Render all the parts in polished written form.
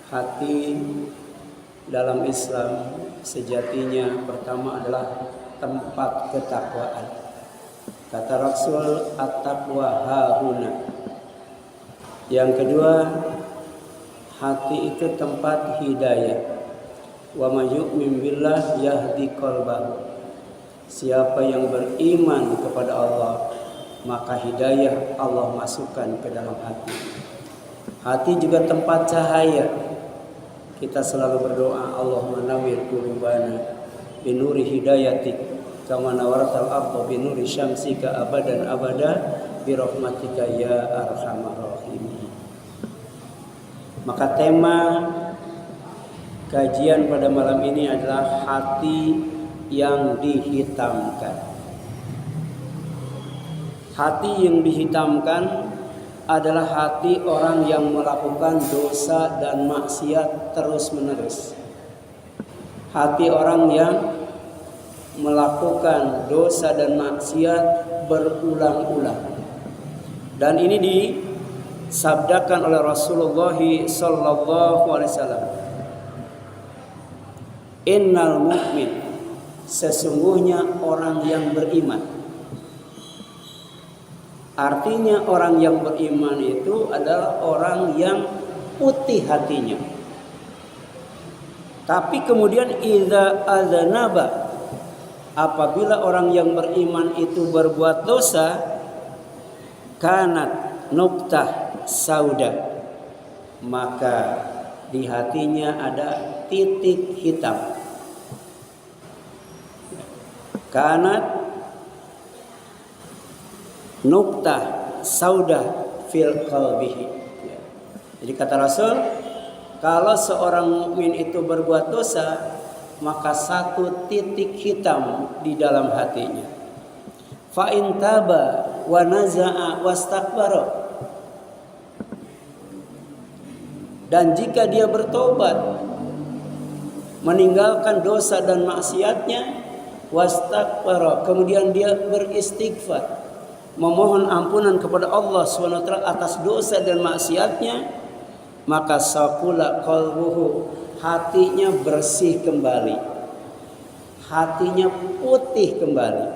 Hati dalam Islam sejatinya pertama adalah tempat ketakwaan. Kata Rasul, at-taqwa hahuna. Yang kedua, hati itu tempat hidayah. Wa may yu'min billah yahdi qalbahu. Siapa yang beriman kepada Allah, maka hidayah Allah masukkan ke dalam hati. Hati juga tempat cahaya. Kita selalu berdoa, Allahumma nawwir qulubana binuri hidayatik kama nawartal arda binuri syamsika abadan abada birahmatika ya arhamar rahimin. Maka tema kajian pada malam ini adalah hati yang dihitamkan. Hati yang dihitamkan adalah hati orang yang melakukan dosa dan maksiat terus-menerus. Hati orang yang melakukan dosa dan maksiat berulang-ulang. Dan ini disabdakan oleh Rasulullah sallallahu alaihi wasallam. Innal mu'min, sesungguhnya orang yang beriman. Artinya orang yang beriman itu adalah orang yang putih hatinya. Tapi kemudian idza adzanaba, apabila orang yang beriman itu berbuat dosa, kanat nuqtah sauda, maka di hatinya ada titik hitam. Kanat nuqtah sauda fil qalbihi. Jadi kata Rasul, kalau seorang mukmin itu berbuat dosa, maka satu titik hitam di dalam hatinya. Fa in taba wa naza'a wastakbara. Dan jika dia bertobat, meninggalkan dosa dan maksiatnya, wastakbara, kemudian dia beristighfar, memohon ampunan kepada Allah SWT atas dosa dan maksiatnya, maka saqula qalbuhu, hatinya bersih kembali, hatinya putih kembali.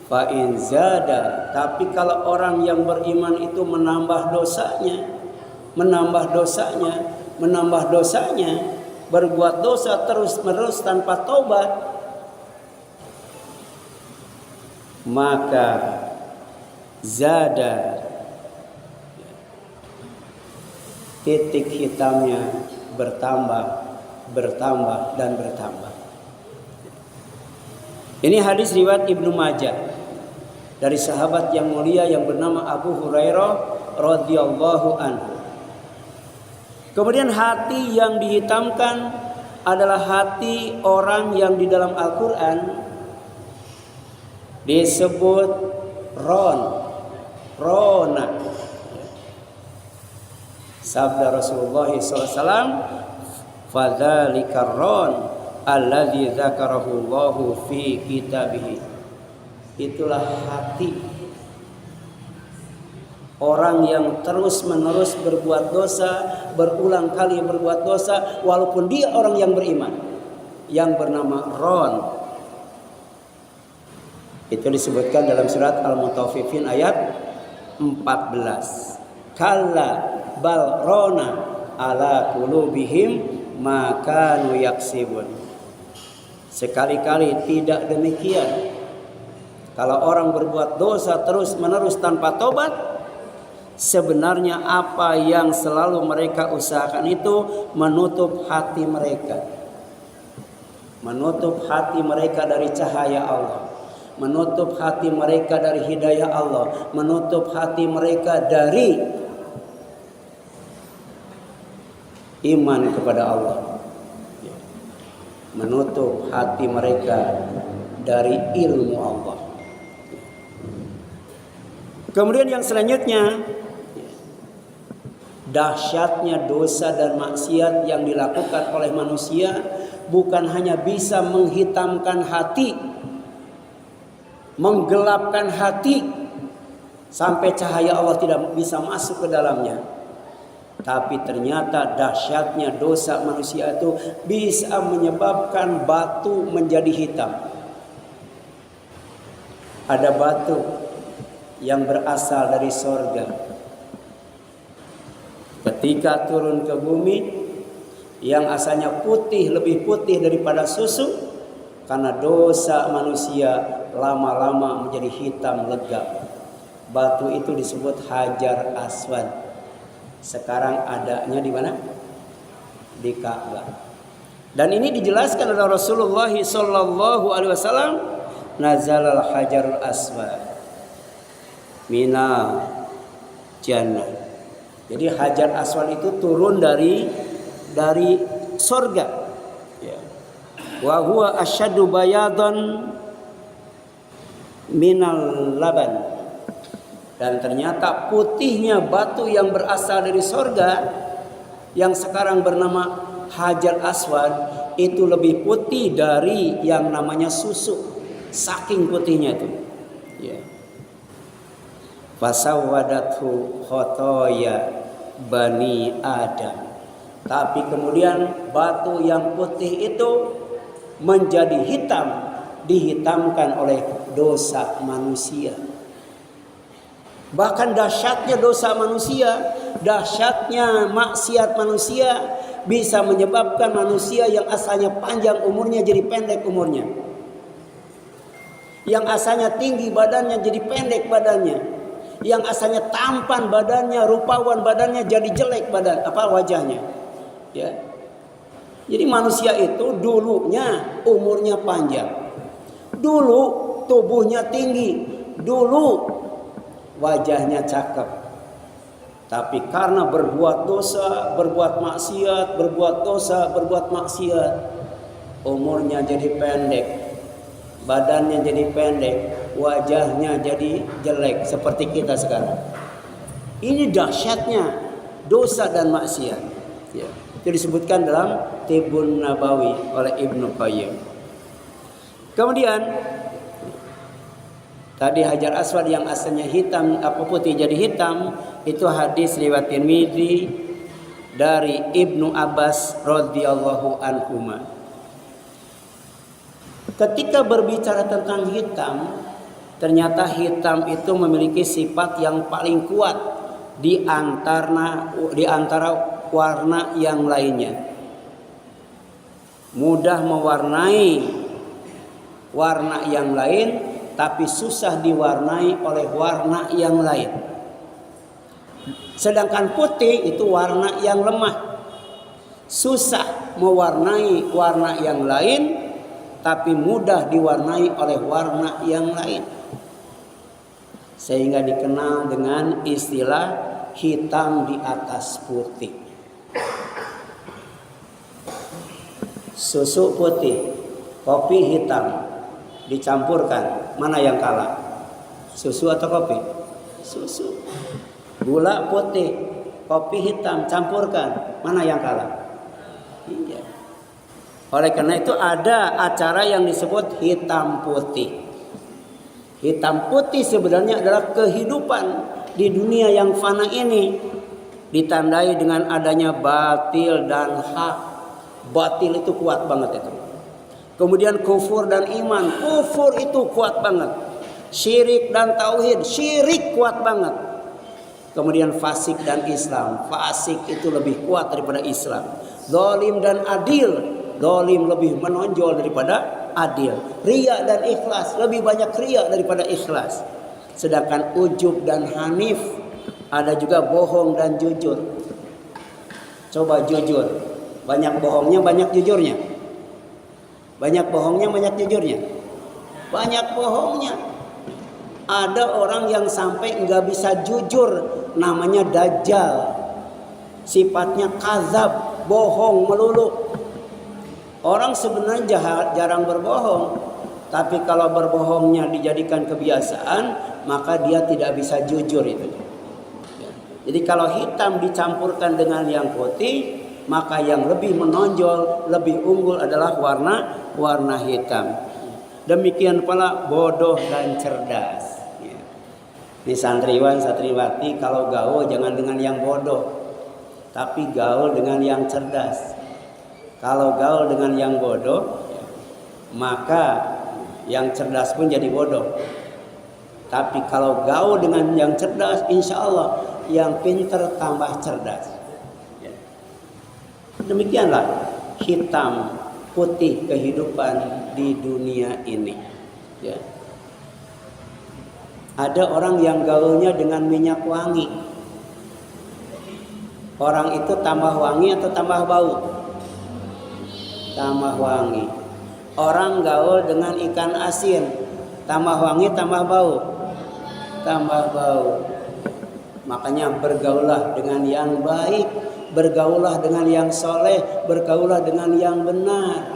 Fa in zada, tapi kalau orang yang beriman itu menambah dosanya, berbuat dosa terus-menerus tanpa taubat, maka zada, titik hitamnya bertambah dan bertambah. Ini hadis riwayat Ibnu Majah dari sahabat yang mulia yang bernama Abu Hurairah radhiyallahu anhu. Kemudian hati yang dihitamkan adalah hati orang yang di dalam Al-Quran disebut rona. Sabda Rasulullah SAW, fadzalika ron alladzi dzakarahu Allahu fi kitabih. Itulah hati orang yang terus-menerus berbuat dosa, berulang kali berbuat dosa, walaupun dia orang yang beriman, yang bernama ron. Itu disebutkan dalam surat Al-Mutaffifin ayat 14. Kalla bal rona ala qulubihim ma kanu yaksibun. Sekali-kali tidak demikian. Kalau orang berbuat dosa terus-menerus tanpa tobat, sebenarnya apa yang selalu mereka usahakan itu menutup hati mereka. Menutup hati mereka dari cahaya Allah, menutup hati mereka dari hidayah Allah, menutup hati mereka dari iman kepada Allah, menutup hati mereka dari ilmu Allah. Kemudian yang selanjutnya, dahsyatnya dosa dan maksiat yang dilakukan oleh manusia bukan hanya bisa menghitamkan hati, menggelapkan hati sampai cahaya Allah tidak bisa masuk ke dalamnya, Tapi ternyata dahsyatnya dosa manusia itu bisa menyebabkan batu menjadi hitam. Ada batu yang berasal dari sorga. Ketika turun ke bumi, yang asalnya putih, lebih putih daripada susu, karena dosa manusia lama-lama menjadi hitam legam. Batu itu disebut Hajar Aswad. Sekarang adanya di mana? Di Ka'bah. Dan ini dijelaskan oleh Rasulullah sallallahu alaihi wasallam, nazalal hajarul aswad minal jannah. Jadi Hajar Aswad itu turun dari sorga. Ya. Wa huwa asyaddu bayadan minal laban. Dan ternyata putihnya batu yang berasal dari sorga, yang sekarang bernama Hajar Aswad, itu lebih putih dari yang namanya susu. Saking putihnya itu. Ya. Fasawwadathu khotoya bani Adam. Tapi kemudian batu yang putih itu menjadi hitam, dihitamkan oleh dosa manusia. Bahkan dahsyatnya dosa manusia, dahsyatnya maksiat manusia bisa menyebabkan manusia yang asalnya panjang umurnya jadi pendek umurnya. Yang asalnya tinggi badannya jadi pendek badannya. Yang asalnya tampan badannya, rupawan badannya jadi jelek wajahnya. Ya. Jadi manusia itu dulunya umurnya panjang. Dulu tubuhnya tinggi. Dulu wajahnya cakep. Tapi karena berbuat dosa, berbuat maksiat, umurnya jadi pendek, badannya jadi pendek, wajahnya jadi jelek seperti kita sekarang. Ini dahsyatnya dosa dan maksiat. Ya. Itu disebutkan dalam Tibbun Nabawi oleh Ibnu Qayyim. Kemudian tadi Hajar Aswad yang asalnya hitam, putih jadi hitam, itu hadis riwayat Tirmidzi dari Ibnu Abbas radhiyallahu anhuma. Ketika berbicara tentang hitam, ternyata hitam itu memiliki sifat yang paling kuat di antara warna yang lainnya. Mudah mewarnai warna yang lain, tapi susah diwarnai oleh warna yang lain. Sedangkan putih itu warna yang lemah. Susah mewarnai warna yang lain, tapi mudah diwarnai oleh warna yang lain. Sehingga dikenal dengan istilah hitam di atas putih. Susu putih, kopi hitam dicampurkan, mana yang kalah? Susu atau kopi? Susu. Gula putih, kopi hitam campurkan, mana yang kalah? Iya. Oleh karena itu ada acara yang disebut hitam putih. Hitam putih sebenarnya adalah kehidupan di dunia yang fana ini, ditandai dengan adanya batil dan hak. Batil itu kuat banget itu. Kemudian kufur dan iman. Kufur itu kuat banget. Syirik dan tauhid. Syirik kuat banget. Kemudian fasik dan Islam. Fasik itu lebih kuat daripada Islam. Zalim dan adil. Zalim lebih menonjol daripada adil. Riya dan ikhlas. Lebih banyak riya daripada ikhlas. Sedangkan ujub dan hanif. Ada juga bohong dan jujur. Coba jujur. Banyak bohongnya, banyak jujurnya. Banyak bohongnya, banyak jujurnya. Banyak bohongnya. Ada orang yang sampai nggak bisa jujur, namanya dajjal. Sifatnya kazab, bohong melulu. Orang sebenarnya jarang berbohong, tapi kalau berbohongnya dijadikan kebiasaan, maka dia tidak bisa jujur itu. Jadi kalau hitam dicampurkan dengan yang putih, maka yang lebih menonjol, lebih unggul adalah warna hitam. Demikian pula bodoh dan cerdas. Ini santriwan, santriwati, kalau gaul jangan dengan yang bodoh. tapi gaul dengan yang cerdas. Kalau gaul dengan yang bodoh, maka yang cerdas pun jadi bodoh. Tapi kalau gaul dengan yang cerdas, insya Allah yang pintar tambah cerdas. Demikianlah hitam putih kehidupan di dunia ini. Ya. Ada orang yang gaulnya dengan minyak wangi. Orang itu tambah wangi atau tambah bau? Tambah wangi. Orang gaul dengan ikan asin, tambah wangi tambah bau? Tambah bau. Makanya bergaulah dengan yang baik, bergaulah dengan yang soleh, bergaulah dengan yang benar.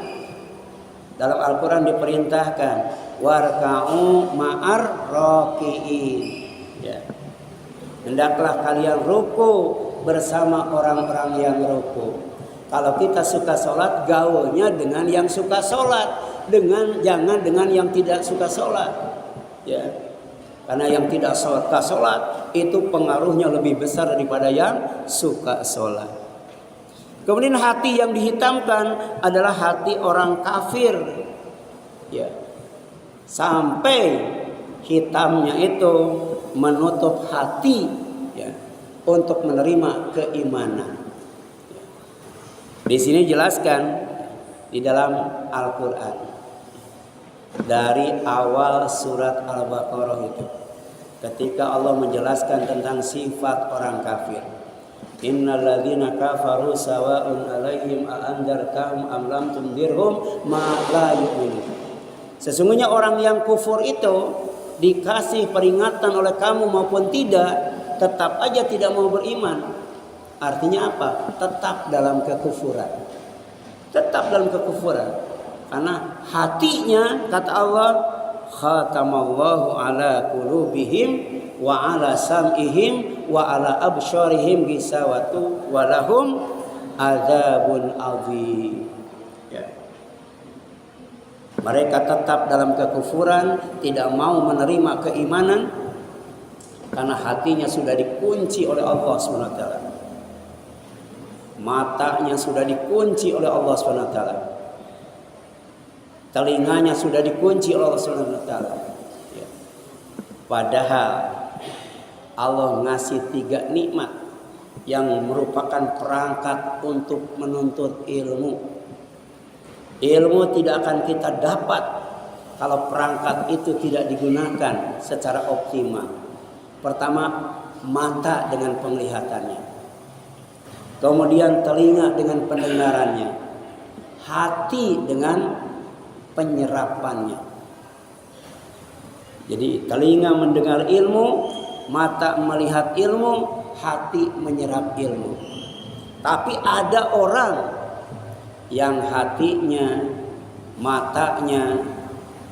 Dalam Al-Quran diperintahkan warka'u ma'ar raki'in. Ya. Hendaklah kalian ruku bersama orang-orang yang ruku. Kalau kita suka sholat, gaulnya dengan yang suka sholat, jangan dengan yang tidak suka sholat. Ya. Karena yang tidak suka sholat itu pengaruhnya lebih besar daripada yang suka sholat. Kemudian hati yang dihitamkan adalah hati orang kafir. Ya. Sampai hitamnya itu menutup hati, ya, untuk menerima keimanan. Ya. Di sini jelaskan di dalam Al-Quran. Dari awal surat Al-Baqarah itu, ketika Allah menjelaskan tentang sifat orang kafir, innal ladzina kafaru sawa'un 'alaihim a anzartahum am lam tundirhum ma la yu'minun. Sesungguhnya orang yang kufur itu dikasih peringatan oleh kamu maupun tidak, tetap aja tidak mau beriman. Artinya apa? Tetap dalam kekufuran. Tetap dalam kekufuran. Karena hatinya, kata Allah, khatamallahu ala qulubihim wa ala sam'ihim wa ala absyarihim gisawatu wa lahum adzabun adzim. Ya. Mereka tetap dalam kekufuran, tidak mau menerima keimanan karena hatinya sudah dikunci oleh Allah SWT. Matanya sudah dikunci oleh Allah SWT. Telinganya sudah dikunci oleh Allah SWT. Ya. Padahal Allah ngasih 3 nikmat yang merupakan perangkat untuk menuntut ilmu. Ilmu tidak akan kita dapat kalau perangkat itu tidak digunakan secara optimal. Pertama, mata dengan penglihatannya. Kemudian telinga dengan pendengarannya. Hati dengan penyerapannya. Jadi telinga mendengar ilmu, mata melihat ilmu, hati menyerap ilmu. Tapi ada orang yang hatinya, matanya,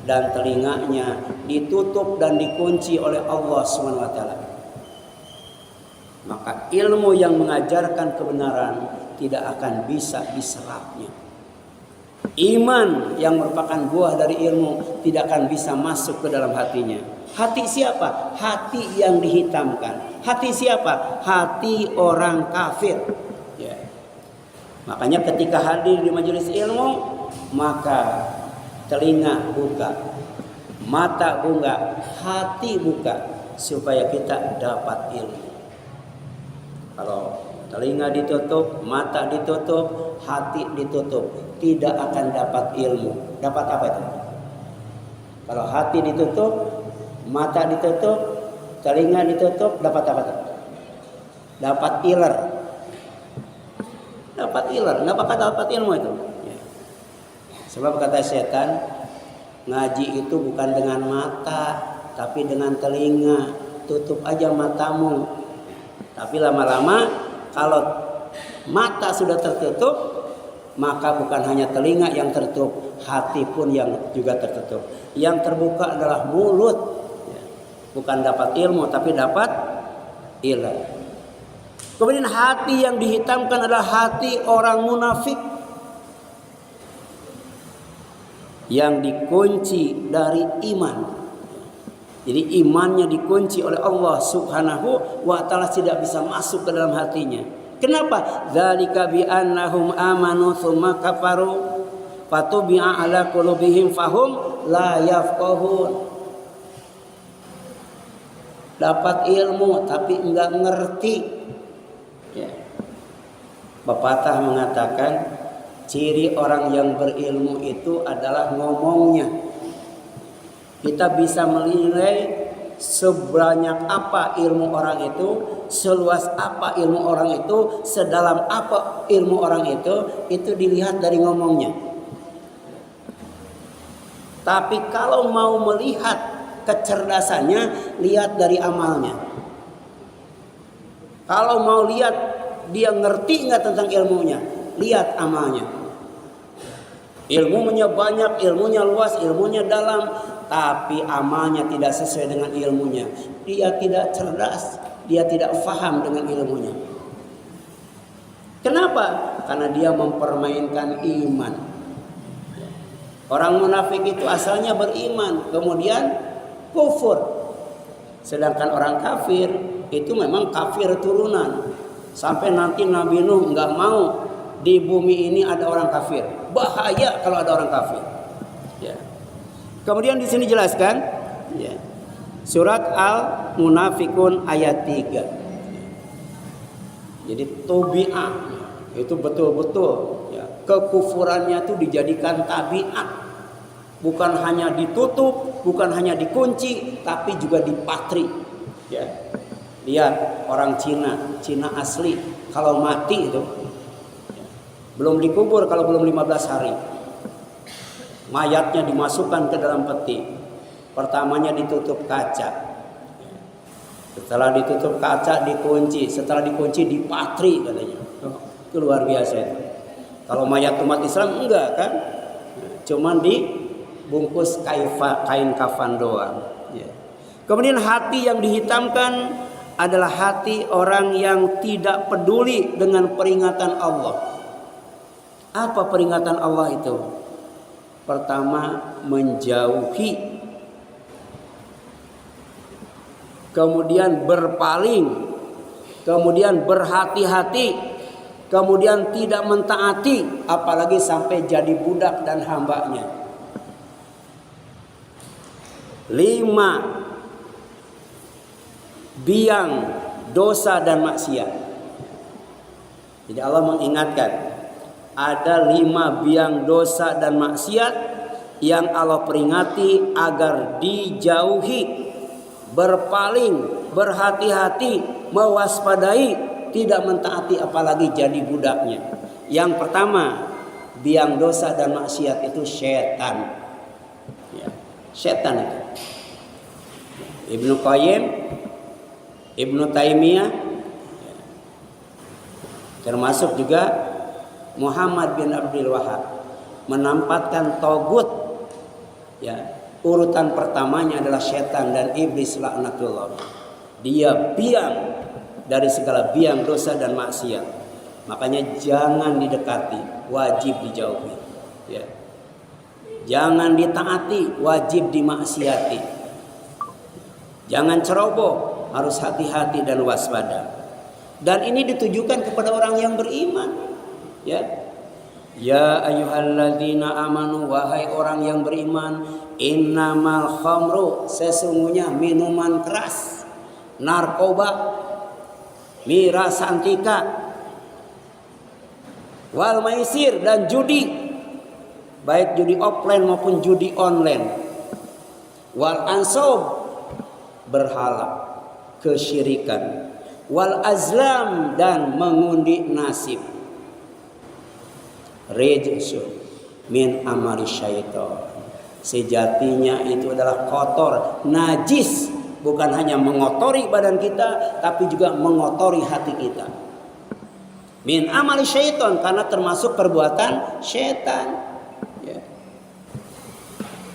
dan telinganya ditutup dan dikunci oleh Allah SWT. Maka ilmu yang mengajarkan kebenaran tidak akan bisa diserapnya. Iman yang merupakan buah dari ilmu tidak akan bisa masuk ke dalam hatinya. Hati siapa? Hati yang dihitamkan. Hati siapa? Hati orang kafir. Ya. Makanya ketika hadir di majelis ilmu, maka telinga buka, mata buka, hati buka, supaya kita dapat ilmu. Kalau telinga ditutup, mata ditutup, hati ditutup, tidak akan dapat ilmu. Dapat apa itu? Kalau hati ditutup, mata ditutup, telinga ditutup, dapat apa itu? Dapat iler. Dapat iler, nggak bakal dapat ilmu itu. Ya. Sebab kata setan, ngaji itu bukan dengan mata, tapi dengan telinga. Tutup aja matamu. Tapi lama-lama kalau mata sudah tertutup, maka bukan hanya telinga yang tertutup, hati pun yang juga tertutup. Yang terbuka adalah mulut. Bukan dapat ilmu, tapi dapat ilmu. Kemudian hati yang dihitamkan adalah hati orang munafik yang dikunci dari iman. Jadi imannya dikunci oleh Allah Subhanahu wa ta'ala, tidak bisa masuk ke dalam hatinya. Kenapa? Dzalika bi annahum amanu tsumma kafaru fatubi'a ala qulubihim fahum la yafqahun. Dapat ilmu tapi enggak ngerti. Ya. Pepatah mengatakan ciri orang yang berilmu itu adalah ngomongnya. Kita bisa menilai sebanyak apa ilmu orang itu, seluas apa ilmu orang itu, sedalam apa ilmu orang itu dilihat dari ngomongnya. Tapi kalau mau melihat kecerdasannya, lihat dari amalnya. Kalau mau lihat dia ngerti nggak tentang ilmunya, lihat amalnya. Ilmunya banyak, ilmunya luas, ilmunya dalam, tapi amalnya tidak sesuai dengan ilmunya. Dia tidak cerdas, dia tidak faham dengan ilmunya. Kenapa? Karena dia mempermainkan iman. Orang munafik itu asalnya beriman, kemudian kufur. Sedangkan orang kafir itu memang kafir turunan. Sampai nanti Nabi Nuh nggak mau di bumi ini ada orang kafir. Bahaya kalau ada orang kafir. Ya. Kemudian di sini jelaskan, ya, surat Al-Munafikun ayat 3. Jadi tubi'ah itu betul-betul, ya, kekufurannya itu dijadikan tabiat. Bukan hanya ditutup, bukan hanya dikunci, tapi juga dipatri. Ya. Lihat orang Cina asli, kalau mati itu belum dikubur kalau belum 15 hari. Mayatnya dimasukkan ke dalam peti. Pertamanya ditutup kaca. Setelah ditutup kaca dikunci, setelah dikunci dipatri katanya. Itu luar biasa itu. Kalau mayat umat Islam enggak kan? Cuman dibungkus kain kafan doang. Ya. Kemudian hati yang dihitamkan adalah hati orang yang tidak peduli dengan peringatan Allah. Apa peringatan Allah itu? Pertama, menjauhi. Kemudian berpaling. Kemudian berhati-hati. Kemudian tidak mentaati, apalagi sampai jadi budak dan hambanya. 5. Biang dosa dan maksiat. Jadi Allah mengingatkan ada 5 biang dosa dan maksiat yang Allah peringati agar dijauhi, berpaling, berhati-hati, mewaspadai, tidak mentaati apalagi jadi budaknya. Yang pertama, biang dosa dan maksiat itu setan. Ya, setan itu. Ibnu Qayyim, Ibnu Taimiyah, termasuk juga Muhammad bin Abdul Wahab menempatkan togut, ya, urutan pertamanya adalah setan dan iblis laknatullah. Dia biang dari segala biang dosa dan maksiat. Makanya jangan didekati, wajib dijauhi. Ya. Jangan ditaati, wajib dimaksiati. Jangan ceroboh, harus hati-hati dan waspada. Dan ini ditujukan kepada orang yang beriman. Ya. Ya ayyuhalladzina amanu, wahai orang yang beriman, innamal khamru, sesungguhnya minuman keras, narkoba, miras antika, wal maisir, dan judi, baik judi offline maupun judi online, wal ansab, berhala, kesyirikan, wal azlam, dan mengundi nasib, rijsun min amali syaitan, sejatinya itu adalah kotor, najis, bukan hanya mengotori badan kita, tapi juga mengotori hati kita. Min amali syaitan, karena termasuk perbuatan syaitan. Ya.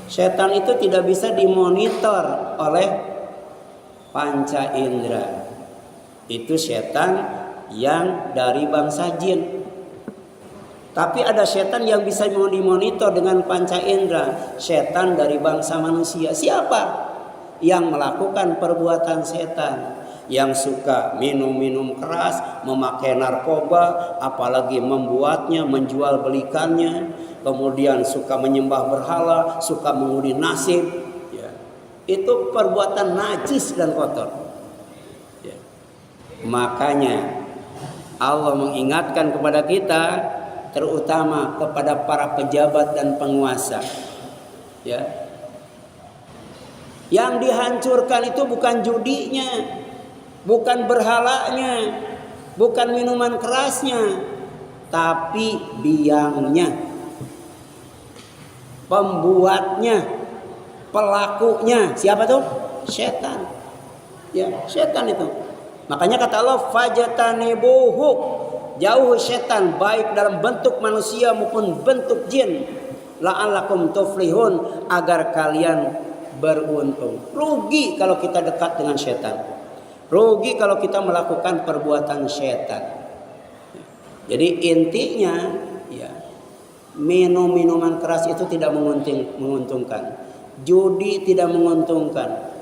Syaitan itu tidak bisa dimonitor oleh panca indera. Itu syaitan yang dari bangsa jin. Tapi ada syaitan yang bisa dimonitor dengan panca indera. Syaitan dari bangsa manusia. Siapa yang melakukan perbuatan setan? yang suka minum-minum keras, memakai narkoba, apalagi membuatnya, menjual belikannya, kemudian suka menyembah berhala, suka mengundi nasib, ya. Itu perbuatan najis dan kotor, ya. Makanya Allah mengingatkan kepada kita, terutama kepada para pejabat dan penguasa, ya. Yang dihancurkan itu bukan judinya, bukan berhalanya, bukan minuman kerasnya, tapi biangnya, pembuatnya, pelakunya. Siapa tuh? Setan. Ya, setan itu. Makanya kata Allah, fajtanibuhu, jauh setan, baik dalam bentuk manusia maupun bentuk jin, la'allakum tuflihun, agar kalian beruntung. Rugi kalau kita dekat dengan setan. Rugi kalau kita melakukan perbuatan setan. Jadi intinya, ya, minum-minuman keras itu tidak menguntungkan. Judi tidak menguntungkan.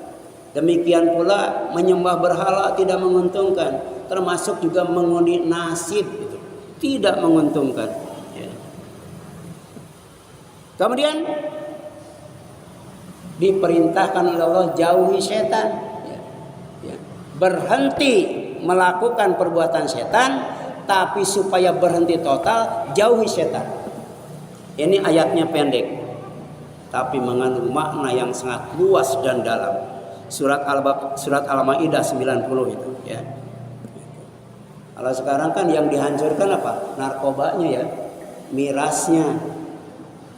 Demikian pula menyembah berhala tidak menguntungkan. Termasuk juga mengundi nasib itu tidak menguntungkan. Ya. Kemudian diperintahkan oleh Allah, jauhi setan, ya. Ya. Berhenti melakukan perbuatan setan, tapi supaya berhenti total, jauhi setan. Ini ayatnya pendek, tapi mengandung makna yang sangat luas dan dalam. Surat Al-Maidah 90 itu, ya. Kalau sekarang kan yang dihancurkan apa? Narkobanya, ya, mirasnya,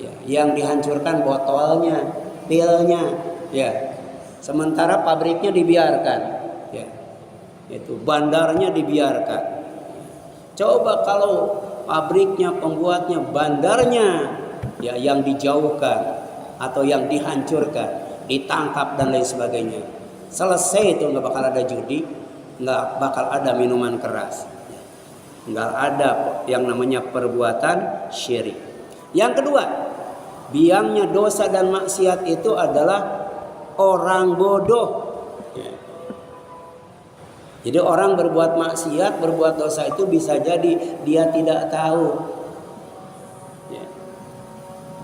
ya. Yang dihancurkan botolnya, pilnya, ya. Sementara pabriknya dibiarkan, ya. Itu bandarnya dibiarkan. Coba kalau pabriknya, pembuatnya, bandarnya, ya, yang dijauhkan atau yang dihancurkan, ditangkap dan lain sebagainya. Selesai itu, nggak bakal ada judi, nggak bakal ada minuman keras, nggak ada yang namanya perbuatan syirik. Yang kedua, biangnya dosa dan maksiat itu adalah orang bodoh. Jadi orang berbuat maksiat, berbuat dosa itu bisa jadi dia tidak tahu. Ya.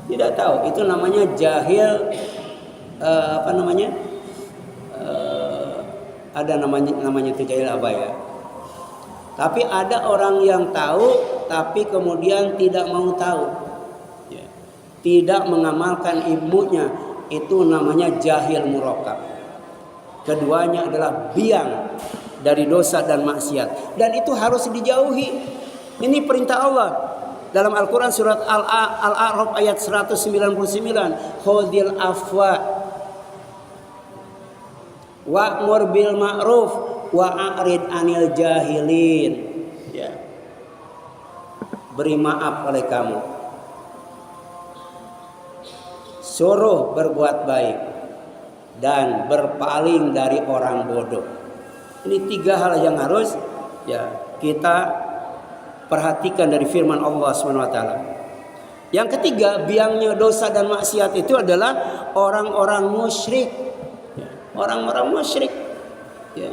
Tidak tahu, itu namanya jahil. Ada namanya itu jahil apa ya? Tapi ada orang yang tahu, tapi kemudian tidak mau tahu. Ya. Tidak mengamalkan ilmunya, itu namanya jahil murakkab. Keduanya adalah biang dari dosa dan maksiat, dan itu harus dijauhi. Ini perintah Allah dalam Al-Quran surat Al-A'raf ayat 199, khudhil afwa wa'mur bil ma'ruf wa'arid anil jahilin. Ya. Beri maaf oleh kamu, suruh berbuat baik, dan berpaling dari orang bodoh. Ini tiga hal yang harus, ya, kita perhatikan dari firman Allah SWT. Yang ketiga, biangnya dosa dan maksiat itu adalah orang-orang musyrik. Orang-orang musyrik. Ya.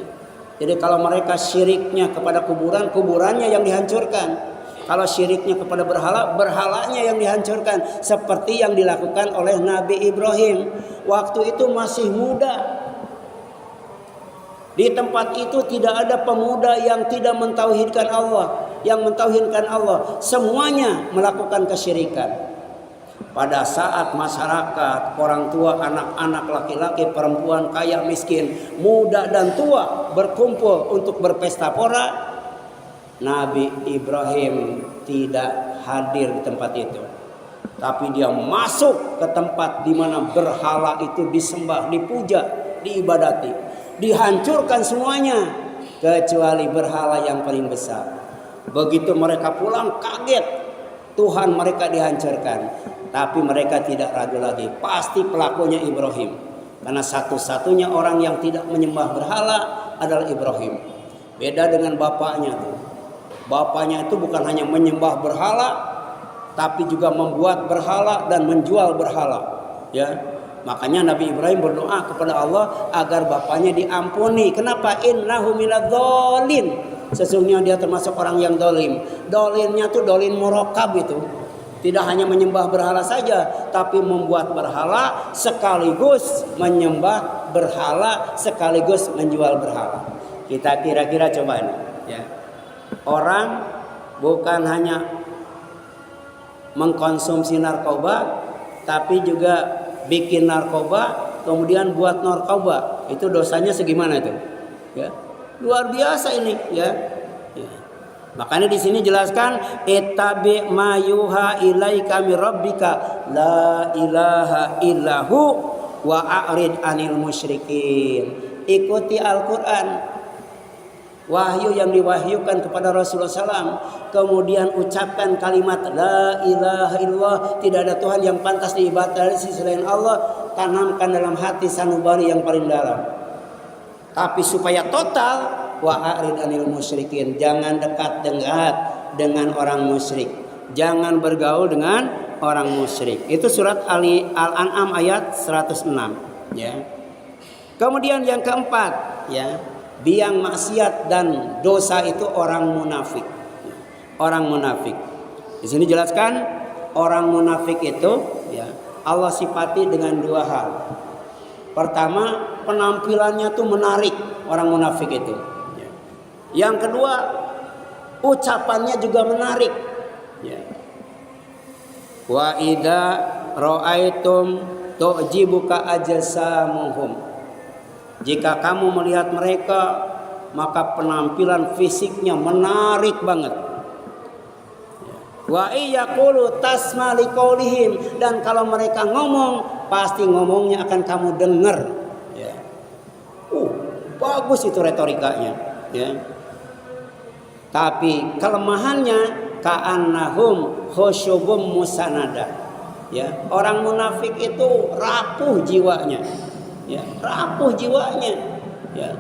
Jadi kalau mereka syiriknya kepada kuburan, kuburannya yang dihancurkan. Kalau syiriknya kepada berhala, berhalanya yang dihancurkan. Seperti yang dilakukan oleh Nabi Ibrahim. Waktu itu masih muda. Di tempat itu tidak ada pemuda yang tidak mentauhidkan Allah, yang mentauhidkan Allah. Semuanya melakukan kesyirikan. Pada saat masyarakat, orang tua, anak-anak, laki-laki, perempuan, kaya, miskin, muda dan tua berkumpul untuk berpesta pora, Nabi Ibrahim tidak hadir di tempat itu. Tapi dia masuk ke tempat di mana berhala itu disembah, dipuja, diibadati. Dihancurkan semuanya kecuali berhala yang paling besar. Begitu mereka pulang kaget, Tuhan mereka dihancurkan. Tapi mereka tidak ragu lagi, pasti pelakunya Ibrahim. Karena satu-satunya orang yang tidak menyembah berhala adalah Ibrahim. Beda dengan bapaknya tuh. Bapaknya itu bukan hanya menyembah berhala, tapi juga membuat berhala dan menjual berhala. Ya, Makanya Nabi Ibrahim berdoa kepada Allah agar bapaknya diampuni. Kenapa? Innahu minadh-dhalin. Sesungguhnya dia termasuk orang yang dolim. Dolimnya tuh dolim murokab itu. Tidak hanya menyembah berhala saja, tapi membuat berhala sekaligus menyembah berhala sekaligus menjual berhala. Kita kira-kira coba ini, ya. Orang bukan hanya mengkonsumsi narkoba, tapi juga bikin narkoba, kemudian buat narkoba. Itu dosanya segimana itu? Ya. Luar biasa ini, ya. Ya. Makanya di sini jelaskan ittabi ma yuha ilaika mir rabbika la ilaha illahu wa a'rid anil musyrikin. Ikuti Al-Qur'an. Wahyu yang diwahyukan kepada Rasulullah SAW, kemudian ucapkan kalimat la ilaha illallah, tidak ada Tuhan yang pantas diibadahi selain Allah, tanamkan dalam hati sanubari yang paling dalam. Tapi supaya total, wa a'rid anil musyrikin, jangan dekat dengan orang musyrik, jangan bergaul dengan orang musyrik. Itu surat Al-An'am ayat 106, ya. Kemudian yang keempat, ya, biang maksiat dan dosa itu orang munafik. Orang munafik. Di sini jelaskan orang munafik itu, ya, Allah sifati dengan dua hal. Pertama, penampilannya tuh menarik, orang munafik itu. Yang kedua, ucapannya juga menarik. Ya. Wa idza ra'aitum tu'jibuka ajsamuhum. Jika kamu melihat mereka, maka penampilan fisiknya menarik banget. Wa iyaqulu tasma liqaulihim, dan kalau mereka ngomong, pasti ngomongnya akan kamu dengar. Ya. Bagus itu retorikanya, ya. Tapi kelemahannya ka'annahum khusyubum musanada. Ya, orang munafik itu rapuh jiwanya. Ya, rapuh jiwanya. Ya.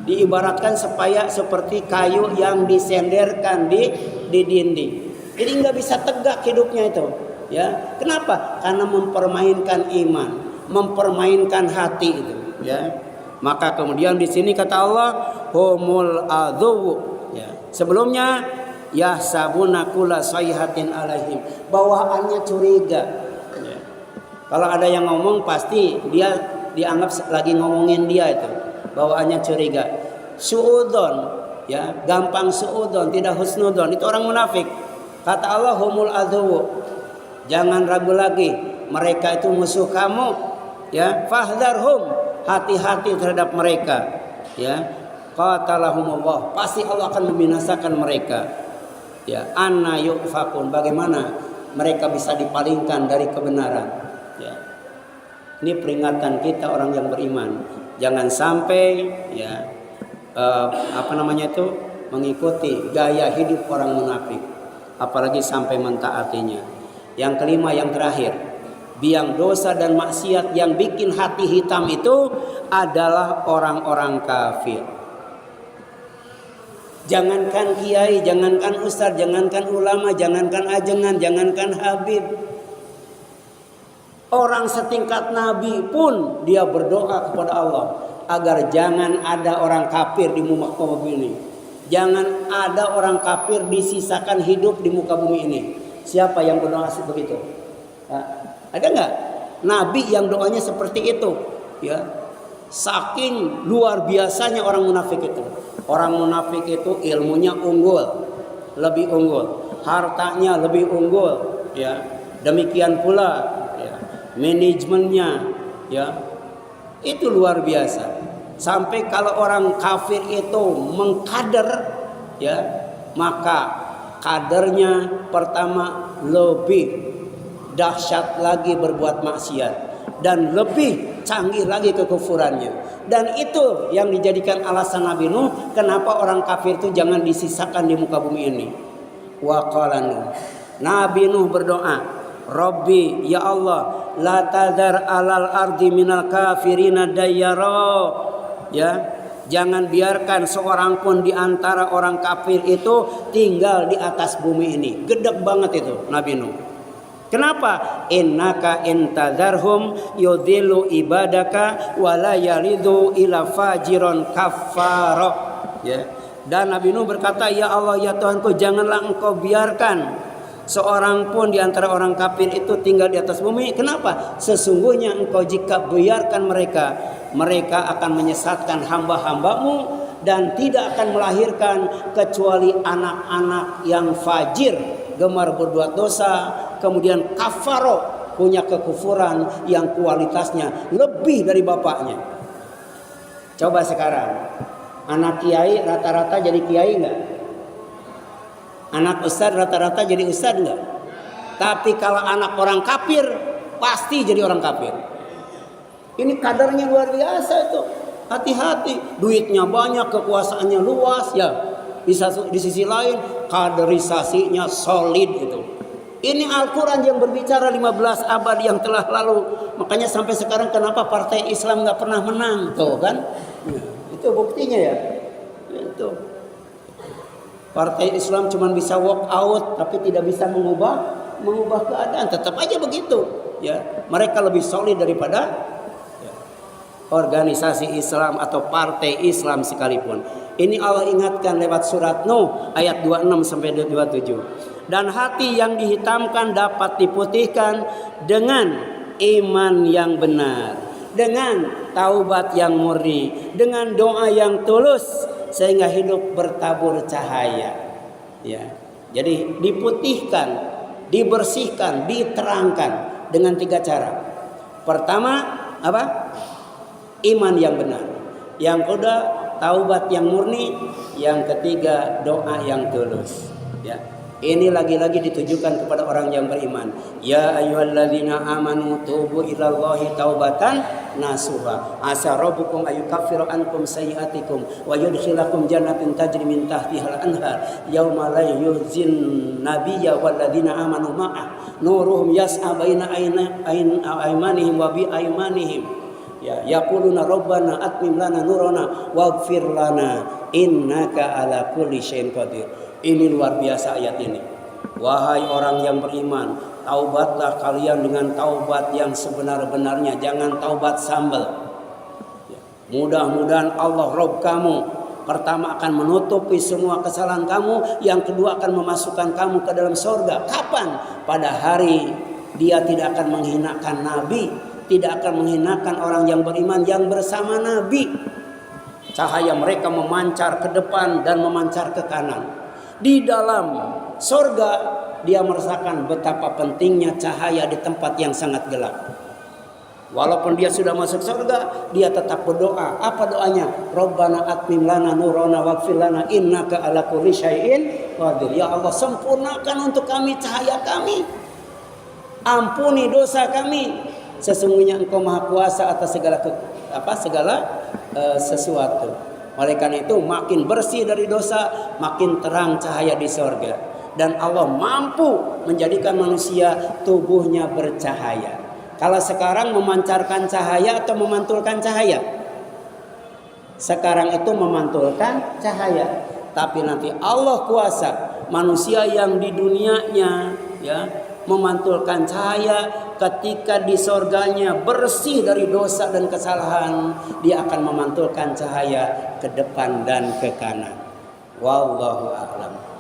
Diibaratkan seperti kayu yang disenderkan di dinding. Jadi nggak bisa tegak hidupnya itu. Ya, kenapa? Karena mempermainkan iman, mempermainkan hati itu. Ya, maka kemudian di sini kata Allah, humul adhu. Ya. Sebelumnya yahsabuna kulla sayhatin alaihim, bawaannya curiga. Ya. Kalau ada yang ngomong pasti dia dianggap lagi ngomongin dia itu, bawaannya curiga. Suudon, ya, gampang suudon, tidak husnudon. Itu orang munafik. Kata Allah humul adhu, jangan ragu lagi, mereka itu musuh kamu. Ya, fahdharhum, hati-hati terhadap mereka. Ya. Qatalahumullah, pasti Allah akan membinasakan mereka. Ya, anna yufakun, bagaimana mereka bisa dipalingkan dari kebenaran. Ya. Ini peringatan kita orang yang beriman, jangan sampai, ya, mengikuti gaya hidup orang munafik, apalagi sampai mentaatinya. Yang kelima, yang terakhir, biang dosa dan maksiat yang bikin hati hitam itu adalah orang-orang kafir. Jangankan kiai, jangankan ustaz, jangankan ulama, jangankan ajengan, jangankan habib. Orang setingkat nabi pun dia berdoa kepada Allah agar jangan ada orang kafir di muka bumi ini. Jangan ada orang kafir disisakan hidup di muka bumi ini. Siapa yang berdoa begitu? Ada nggak nabi yang doanya seperti itu? Ya, saking luar biasanya orang munafik itu. Orang munafik itu ilmunya unggul, lebih unggul, hartanya lebih unggul, ya. Demikian pula, ya, manajemennya, ya, itu luar biasa. Sampai kalau orang kafir itu mengkader, ya, maka kadernya pertama lebih dahsyat lagi berbuat maksiat dan lebih canggih lagi kekufurannya. Dan itu yang dijadikan alasan Nabi Nuh kenapa orang kafir itu jangan disisakan di muka bumi ini. Wa qala Nuh, Nabi Nuh berdoa, Rabbi, ya Allah, la tadhar alal ardi minal kafirina dayyara. Ya, jangan biarkan seorang pun di antara orang kafir itu tinggal di atas bumi ini. Gedek banget itu Nabi Nuh. Kenapa? Innaka intadharhum yudhillu ibadaka wala yalidu ila fajiron kafaro. Ya. Dan Nabi Nuh berkata, ya Allah ya Tuhanku, janganlah engkau biarkan seorang pun di antara orang kafir itu tinggal di atas bumi. Kenapa? Sesungguhnya engkau jika biarkan mereka, mereka akan menyesatkan hamba-hambamu dan tidak akan melahirkan kecuali anak-anak yang fajir, gemar berbuat dosa, kemudian kafaro, punya kekufuran yang kualitasnya lebih dari bapaknya. Coba sekarang, anak kiai rata-rata jadi kiai enggak? Anak ustadz rata-rata jadi ustadz enggak? Tapi kalau anak orang kafir, pasti jadi orang kafir. Ini kadarnya luar biasa itu. Hati-hati, duitnya banyak, kekuasaannya luas, ya. Di sisi lain, kaderisasinya solid itu. Ini Al-Quran yang berbicara 15 abad yang telah lalu. Makanya sampai sekarang kenapa partai Islam nggak pernah menang, tuh kan? Ya, itu buktinya ya. Itu. Partai Islam cuma bisa walk out, tapi tidak bisa mengubah keadaan. Tetap aja begitu. Ya, mereka lebih solid daripada organisasi Islam atau partai Islam sekalipun. Ini Allah ingatkan lewat surat Nuh ayat 26 sampai 27. Dan hati yang dihitamkan dapat diputihkan dengan iman yang benar, dengan taubat yang murni, dengan doa yang tulus, sehingga hidup bertabur cahaya. Ya. Jadi diputihkan, dibersihkan, diterangkan dengan 3 cara. Pertama, apa? Iman yang benar. Yang kedua, taubat yang murni. Yang ketiga, doa yang tulus. Ya. Ini lagi-lagi ditujukan kepada orang yang beriman. Ya ayyuhalladzina amanu tubu ilallahi taubatan nasuha. Asa rabbukum ayyukaffiru ankum sayyi'atikum wa yudkhilakum jannatin tajri min tahtihal anhar yauma la yuhzin nabiyya walladzina amanu ma'ah nuruhum yas'a baina aymanihim wa bi aymanihim. Ya, yaquluna rabbana atmim lana nurana waghfir lana innaka ala kulli syai'in qadir. Ini luar biasa ayat ini. Wahai orang yang beriman, taubatlah kalian dengan taubat yang sebenar-benarnya, jangan taubat sambal. Ya. Mudah-mudahan Allah Rabb kamu pertama akan menutupi semua kesalahan kamu, yang kedua akan memasukkan kamu ke dalam surga. Kapan? Pada hari dia tidak akan menghinakan Nabi, tidak akan menghinakan orang yang beriman yang bersama Nabi. Cahaya mereka memancar ke depan dan memancar ke kanan. Di dalam surga dia merasakan betapa pentingnya cahaya di tempat yang sangat gelap. Walaupun dia sudah masuk surga, dia tetap berdoa. Apa doanya? Rabbana atmim lana nurana waghfir lana innaka ala kulli syai'in qadir. Ya Allah, sempurnakan untuk kami cahaya kami. Ampuni dosa kami. Sesungguhnya Engkau Maha Kuasa atas segala sesuatu. Oleh karena itu makin bersih dari dosa, makin terang cahaya di sorga. Dan Allah mampu menjadikan manusia tubuhnya bercahaya. Kalau sekarang memancarkan cahaya atau memantulkan cahaya? Sekarang itu memantulkan cahaya. Tapi nanti Allah kuasa manusia yang di dunianya ya memantulkan cahaya, ketika di sorganya bersih dari dosa dan kesalahan, dia akan memantulkan cahaya ke depan dan ke kanan. Wallahu a'lam.